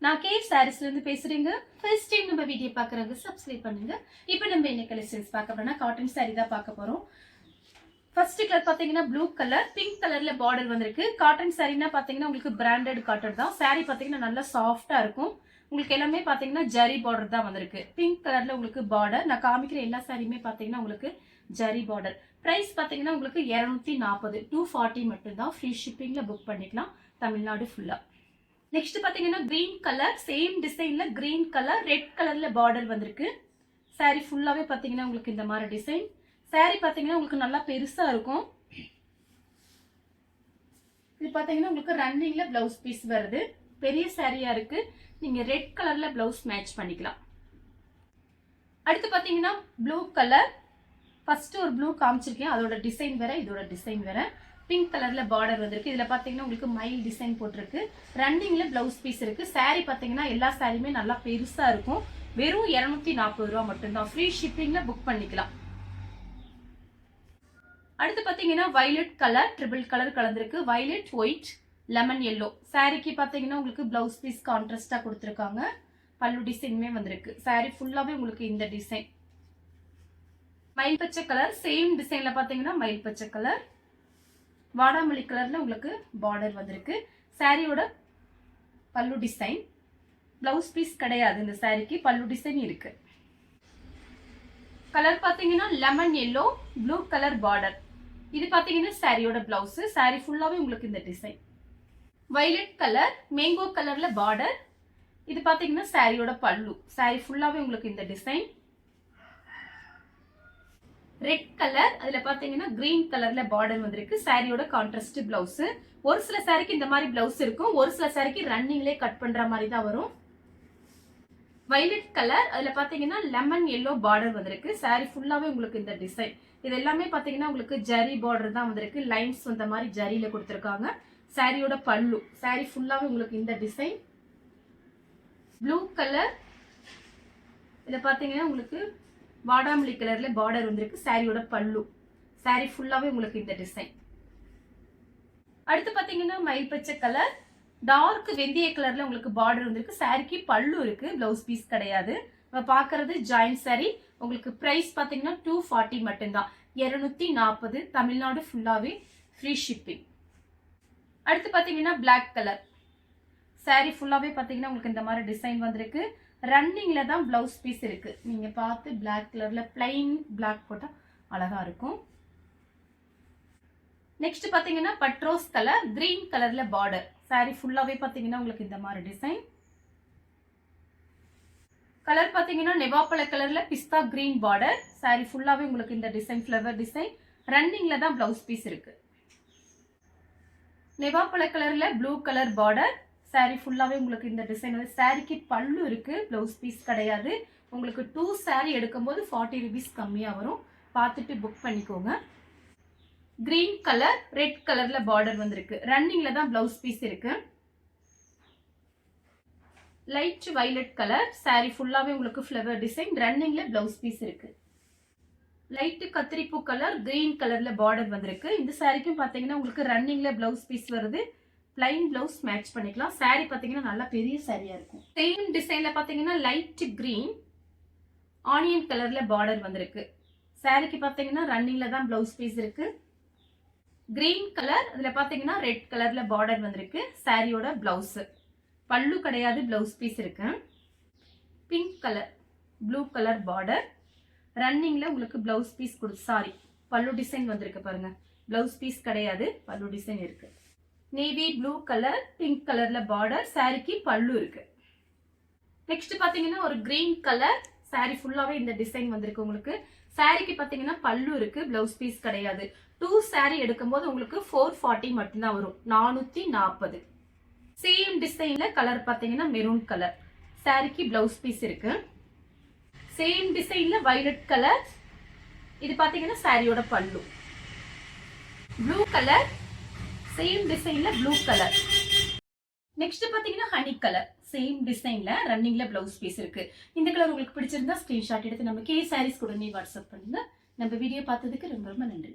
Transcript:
நான் கே சாரீஸ்ல இருந்து பேசுறேங்க. ஃபர்ஸ்ட் டைம் நம்ம வீடியோ பாக்குறவங்க சப்ஸ்கிரைப் பண்ணுங்க. இப்போ நம்ம என்ன கலெக்ஷன்ஸ் பார்க்க போறோம்னா காட்டன் சாரி தான் பார்க்க போறோம். ஃபர்ஸ்ட் கலர் பாத்தீங்கன்னா ப்ளூ கலர், பிங்க் கலர்ல பார்டர் வந்திருக்கு. காட்டன் சாரினா பாத்தீங்கன்னா உங்களுக்கு பிராண்டட் காட்டன் தான். சாரி பாத்தீங்கன்னா நல்லா சாஃப்டா இருக்கும். உங்களுக்கு எல்லாமே பாத்தீங்கன்னா ஜரி பார்டர் தான் வந்திருக்கு. பிங்க் கலர்ல உங்களுக்கு பார்டர். நான் காமிக்கிற எல்லா சாரியுமே பாத்தீங்கன்னா உங்களுக்கு ஜரி பார்டர். பிரைஸ் பாத்தீங்கன்னா உங்களுக்கு 240 240 மட்டும் தான். ஃப்ரீ ஷிப்பிங்ல புக் பண்ணிக்கலாம் தமிழ்நாடு ஃபுல்லா. நெக்ஸ்ட் பாத்தீங்கன்னா கிரீன் கலர், சேம் டிசைன்ல கிரீன் கலர் ரெட் கலர்ல பார்டர் வந்திருக்கு. சாரி ஃபுல்லாவே பாத்தீங்கன்னா உங்களுக்கு இந்த மாதிரி டிசைன். சாரி பாத்தீங்கன்னா உங்களுக்கு நல்லா பெருசா இருக்கும். இது பாத்தீங்கன்னா உங்களுக்கு ரன்னிங்ல பிளவுஸ் பீஸ் வருது. பெரிய சாரியா இருக்கு. நீங்க ரெட் கலர்ல பிளவுஸ் மேட்ச் பண்ணிக்கலாம். அடுத்து பாத்தீங்கன்னா ப்ளூ கலர். ஃபர்ஸ்ட் ஒரு ப்ளூ காமிச்சிருக்கேன், அதோட டிசைன் வேற, இதோட டிசைன் வேற. பிங்க் கலர்ல பார்டர் வந்திருக்கு. இதுல பாத்தீங்கன்னா உங்களுக்கு மைல் டிசைன் போட்டிருக்கு. ரன்னிங்ல பிளவுஸ் பீஸ் இருக்கு. சாரி பாத்தீங்கன்னா எல்லா சாரியுமே நல்லா பெருசா இருக்கும். வெறும் 240 ரூபா மட்டும்தான். ஃப்ரீ ஷிப்பிங்ல புக் பண்ணிக்கலாம். அடுத்து பாத்தீங்கன்னா வயலட் கலர், ட்ரிபிள் கலர் கலந்திருக்கு. Violet, white, lemon yellow. சாரிக்கு பாத்தீங்கன்னா உங்களுக்கு பிளவுஸ் பீஸ் கான்ட்ராஸ்டா கொடுத்துருக்காங்க. பல்லு டிசைனுமே வந்திருக்கு. சாரி ஃபுல்லாவே உங்களுக்கு இந்த டிசைன். மயில் பச்சை கலர், சேம் டிசைன்ல பாத்தீங்கன்னா மயில் பச்சை கலர், வாடாமல்லி கலர்ல உங்களுக்கு பார்டர் வந்திருக்கு. சாரியோட பல்லு டிசைன். பிளவுஸ் பீஸ் கிடையாது இந்த சாரிக்கு, பல்லு டிசைன் இருக்கு. கலர் பாத்தீங்கன்னா lemon yellow, blue colour border. இது பாத்தீங்கன்னா சாரியோட பிளவுஸ். சாரி ஃபுல்லாவே உங்களுக்கு இந்த டிசைன். வயலட் கலர், மேங்கோ கலர்ல பார்டர். இது பாத்தீங்கன்னா சாரியோட பல்லு. சாரி ஃபுல்லாவே உங்களுக்கு இந்த டிசைன். ரெட் கலர், அதுல பாத்தீங்கன்னா கிரீன் கலர்ல பார்டர் வந்திருக்கு. சாரியோட கான்ட்ராஸ்ட் பிளவுஸ். ஒரு சில சாரிக்கு இந்த மாதிரி பிளவுஸ் இருக்கும், ஒரு சில சாரிக்கு ரன்னிங்லே கட் பண்ற மாதிரி தான் வரும். வயலட் கலர், அதுல பாத்தீங்கன்னா லெமன் எல்லோ பார்டர் வந்திருக்கு. சாரி ஃபுல்லாவே உங்களுக்கு இந்த டிசைன். இது எல்லாமே பாத்தீங்கன்னா உங்களுக்கு ஜரி பார்டர் தான் வந்திருக்கு. லைன்ஸ் வந்த மாதிரி ஜரியில கொடுத்திருக்காங்க. சாரியோட பல்லு. சாரி ஃபுல்லாவே உங்களுக்கு இந்த டிசைன். ப்ளூ கலர், இதுல பாத்தீங்கன்னா உங்களுக்கு வாடாமல்லி கலர்ல பார்டர் வந்திருக்கு. சாரியோட பல்லு. சாரி ஃபுல்லாவே உங்களுக்கு இந்த டிசைன். அடுத்து பாத்தீங்கன்னா மயில் பச்சை கலர், டார்க் வெந்தய கலர்ல உங்களுக்கு பார்டர் வந்திருக்கு. சாரிக்கு பல்லு இருக்கு, பிளவுஸ் பீஸ் கிடையாது. நம்ம பாக்குறது ஜாயிண்ட் சாரி. உங்களுக்கு பிரைஸ் பாத்தீங்கன்னா 240 மட்டும்தான். 240 தமிழ்நாடு ஃபுல்லாவே ஃப்ரீ ஷிப்பிங். அடுத்து பாத்தீங்கன்னா பிளாக் கலர். சாரி ஃபுல்லாவே பாத்தீங்கன்னா உங்களுக்கு இந்த மாதிரி டிசைன் வந்திருக்கு. ரன்னிங்ல தான் பிளவுஸ் பீஸ் இருக்கு. நீங்க பார்த்து பிளாக் கலர்ல பிளைன் பிளாக் போட்டா அழகா இருக்கும். நெக்ஸ்ட் பாத்தீங்கன்னா பட்ரோஸ் கலர், கிரீன் கலர்ல பார்டர். சாரி ஃபுல்லாவே பாத்தீங்கன்னா உங்களுக்கு இந்த மாதிரி டிசைன். கலர் பாத்தீங்கன்னா நெவாப்பழ கலர்ல பிஸ்தா கிரீன் பார்டர். சாரி ஃபுல்லாவே உங்களுக்கு இந்த டிசைன், ஃபிளவர் டிசைன். ரன்னிங்ல தான் பிளவுஸ் பீஸ் இருக்கு. நெவாப்பழ கலர்ல ப்ளூ கலர் பார்டர். சாரி ஃபுல்லாவே உங்களுக்கு இந்த டிசைன். சாரிக்கு பல்லு இருக்கு, பிளவுஸ் பீஸ் கிடையாது. உங்களுக்கு 2 சாரி எடுக்கும்போது 40 ரூபீஸ் கம்மியா வரும். பார்த்துட்டு புக் பண்ணிக்கோங்க. கிரீன் கலர், ரெட் கலர்ல பார்டர் வந்திருக்கு. ரன்னிங்ல தான் பிளவுஸ் பீஸ் இருக்கு. Light violet colour. சாரி ஃபுல்லாவே உங்களுக்கு ஃபிளவர் டிசைன். ரன்னிங்ல பிளவுஸ் பீஸ் இருக்கு. லைட் கத்திரிப்பூ கலர், கிரீன் கலர்ல பார்டர் வந்திருக்கு. இந்த சாரிக்கும் பாத்தீங்கன்னா உங்களுக்கு ரன்னிங்ல பிளவுஸ் பீஸ் வருது. பிளைன் பிளவுஸ் மேட்ச் பண்ணிக்கலாம். சாரி பாத்தீங்கன்னா நல்லா பெரிய சாரியா இருக்கும். சேம் டிசைன்ல பாத்தீங்கன்னா லைட் கிரீன் ஆனியன் கலர்ல பார்டர் வந்திருக்கு. சாரிக்கு பாத்தீங்கன்னா ரன்னிங்ல தான் பிளவுஸ் பீஸ் இருக்கு. கிரீன் கலர், அதுல பாத்தீங்கன்னா ரெட் கலர்ல பார்டர் வந்திருக்கு. சாரியோட பிளவுஸ். பல்லு கிடையாது, பிளவுஸ் பீஸ் இருக்கு. Pink colour, blue colour border. ரன்னிங்ல உங்களுக்கு blouse piece sari pallu design வந்திருக்கு பாருங்க. பிளவுஸ் பீஸ் கிடையாது, பல்லு டிசைன் இருக்கு. நேவி ப்ளூ கலர், பிங்க் கலர்ல பார்டர். சாரிக்கு பல்லு இருக்கு. நெக்ஸ்ட் பாத்தீங்கன்னா ஒரு கிரீன் கலர். சாரி ஃபுல்லாவே இந்த டிசைன் வந்திருக்கு உங்களுக்கு. சாரிக்கு பாத்தீங்கன்னா பல்லு இருக்கு, பிளவுஸ் பீஸ் கிடையாது. 2 சாரி எடுக்கும்போது உங்களுக்கு 440 மட்டும்தான் வரும். 440. சேம் டிசைன்ல கலர் பாத்தீங்கன்னா மெரூன் கலர். சாரிக்கு பிளவுஸ் பீஸ் இருக்கு. சேம் டிசைன்ல வயலட் கலர். இது பாத்தீங்கன்னா சாரியோட பல்லு. ப்ளூ கலர், சேம் டிசைன்ல ப்ளூ கலர். நெக்ஸ்ட் பாத்தீங்கன்னா ஹனி கலர். சேம் டிசைன்ல ரன்னிங்ல பிளவுஸ் பீஸ் இருக்கு. இந்த கலர் உங்களுக்கு பிடிச்சிருந்தா ஸ்கிரீன்ஷாட் எடுத்து நம்ம கே சாரீஸ் கூட வாட்ஸ்அப் பண்ணுங்க. நம்ம வீடியோ பார்த்ததுக்கு ரொம்ப ரொம்ப நன்றி.